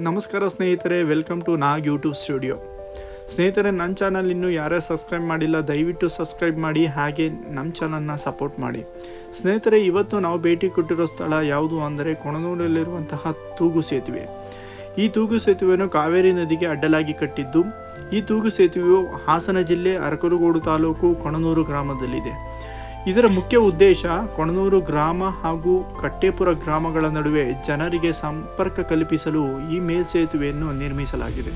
ನಮಸ್ಕಾರ ಸ್ನೇಹಿತರೆ, welcome to Nag YouTube studio. ಸ್ನೇಹಿತರೆ, ನನ್ನ ಚಾನಲ್ ಇನ್ನೂ ಯಾರ್ಯಾರು ಸಬ್ಸ್ಕ್ರೈಬ್ ಮಾಡಿಲ್ಲ ದಯವಿಟ್ಟು ಸಬ್ಸ್ಕ್ರೈಬ್ ಮಾಡಿ, ಹಾಗೆ ನಮ್ಮ ಚಾನಲ್ನ ಸಪೋರ್ಟ್ ಮಾಡಿ. ಸ್ನೇಹಿತರೆ, ಇವತ್ತು ನಾವು ಭೇಟಿ ಕೊಟ್ಟಿರೋ ಸ್ಥಳ ಯಾವುದು ಅಂದರೆ ಕೊಣನೂರಲ್ಲಿರುವಂತಹ ತೂಗು ಸೇತುವೆ. ಈ ತೂಗು ಸೇತುವೆಯನ್ನು ಕಾವೇರಿ ನದಿಗೆ ಅಡ್ಡಲಾಗಿ ಕಟ್ಟಿದ್ದು. ಈ ತೂಗು ಸೇತುವೆಯು ಹಾಸನ ಜಿಲ್ಲೆ ಅರಕಲಗೂಡು ತಾಲೂಕು ಕೊಣನೂರು ಗ್ರಾಮದಲ್ಲಿದೆ. ಇದರ ಮುಖ್ಯ ಉದ್ದೇಶ ಕೊಣನೂರು ಗ್ರಾಮ ಹಾಗೂ ಕಟ್ಟೇಪುರ ಗ್ರಾಮಗಳ ನಡುವೆ ಜನರಿಗೆ ಸಂಪರ್ಕ ಕಲ್ಪಿಸಲು ಈ ಮೇಲ್ಸೇತುವೆಯನ್ನು ನಿರ್ಮಿಸಲಾಗಿದೆ.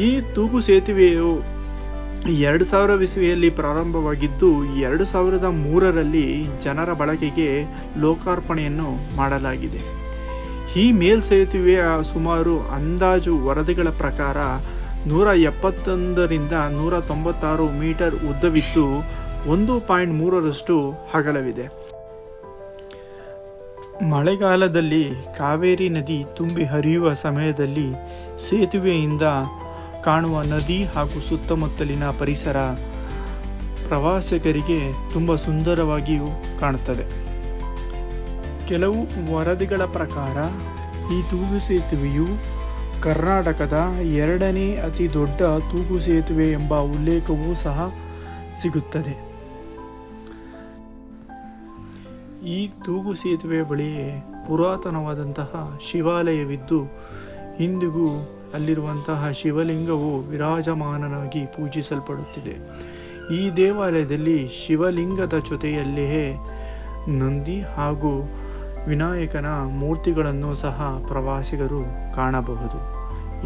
ಈ ತೂಗು ಸೇತುವೆಯು 2000 ಇಸವಿಯಲ್ಲಿ ಪ್ರಾರಂಭವಾಗಿದ್ದು 2003ರಲ್ಲಿ ಜನರ ಬಳಕೆಗೆ ಲೋಕಾರ್ಪಣೆಯನ್ನು ಮಾಡಲಾಗಿದೆ. ಈ ಮೇಲ್ಸೇತುವೆಯ ಸುಮಾರು ಅಂದಾಜು ವರದಿಗಳ ಪ್ರಕಾರ 171ರಿಂದ 196 ಮೀಟರ್ ಉದ್ದವಿದ್ದು 1.3ರಷ್ಟು ಅಗಲವಿದೆ. ಮಳೆಗಾಲದಲ್ಲಿ ಕಾವೇರಿ ನದಿ ತುಂಬಿ ಹರಿಯುವ ಸಮಯದಲ್ಲಿ ಸೇತುವೆಯಿಂದ ಕಾಣುವ ನದಿ ಹಾಗೂ ಸುತ್ತಮುತ್ತಲಿನ ಪರಿಸರ ಪ್ರವಾಸಿಗರಿಗೆ ತುಂಬ ಸುಂದರವಾಗಿಯೂ ಕಾಣುತ್ತದೆ. ಕೆಲವು ವರದಿಗಳ ಪ್ರಕಾರ ಈ ತೂಗು ಸೇತುವೆಯು ಕರ್ನಾಟಕದ 2ನೇ ಅತಿ ದೊಡ್ಡ ತೂಗು ಸೇತುವೆ ಎಂಬ ಉಲ್ಲೇಖವೂ ಸಹ ಸಿಗುತ್ತದೆ. ಈ ತೂಗು ಸೇತುವೆಯ ಬಳಿಯೇ ಪುರಾತನವಾದಂತಹ ಶಿವಾಲಯವಿದ್ದು ಇಂದಿಗೂ ಅಲ್ಲಿರುವಂತಹ ಶಿವಲಿಂಗವು ವಿರಾಜಮಾನನಾಗಿ ಪೂಜಿಸಲ್ಪಡುತ್ತಿದೆ. ಈ ದೇವಾಲಯದಲ್ಲಿ ಶಿವಲಿಂಗದ ಜೊತೆಯಲ್ಲಿಯೇ ನಂದಿ ಹಾಗೂ ವಿನಾಯಕನ ಮೂರ್ತಿಗಳನ್ನು ಸಹ ಪ್ರವಾಸಿಗರು ಕಾಣಬಹುದು.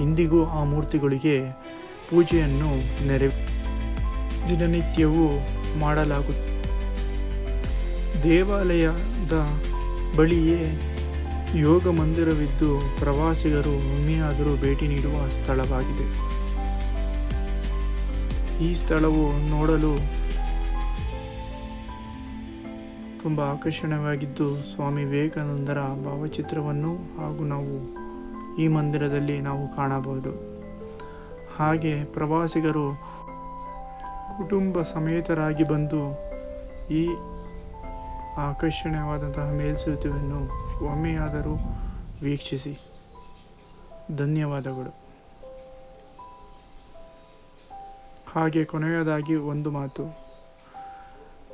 ಇಂದಿಗೂ ಆ ಮೂರ್ತಿಗಳಿಗೆ ಪೂಜೆಯನ್ನು ದಿನನಿತ್ಯವೂ ಮಾಡಲಾಗುತ್ತದೆ. ದೇವಾಲಯದ ಬಳಿಯೇ ಯೋಗ ಮಂದಿರವಿದ್ದು ಪ್ರವಾಸಿಗರು ಒಮ್ಮೆಯಾದರೂ ಭೇಟಿ ನೀಡುವ ಸ್ಥಳವಾಗಿದೆ. ಈ ಸ್ಥಳವು ನೋಡಲು ತುಂಬ ಆಕರ್ಷಣೀಯವಾಗಿದ್ದು ಸ್ವಾಮಿ ವಿವೇಕಾನಂದರ ಭಾವಚಿತ್ರವನ್ನು ಹಾಗೂ ನಾವು ಈ ಮಂದಿರದಲ್ಲಿ ನಾವು ಕಾಣಬಹುದು. ಹಾಗೆ ಪ್ರವಾಸಿಗರು ಕುಟುಂಬ ಸಮೇತರಾಗಿ ಬಂದು ಈ ಆಕರ್ಷಣೀಯವಾದಂತಹ ಮೇಲ್ಸೇತುವೆಯನ್ನು ಒಮ್ಮೆಯಾದರೂ ವೀಕ್ಷಿಸಿ. ಧನ್ಯವಾದಗಳು. ಹಾಗೆ ಕೊನೆಯದಾಗಿ ಒಂದು ಮಾತು,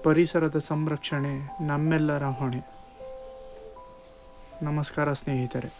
ಪರಿಸರದ ಸಂರಕ್ಷಣೆ ನಮ್ಮೆಲ್ಲರ ಹೊಣೆ. ನಮಸ್ಕಾರ ಸ್ನೇಹಿತರೆ.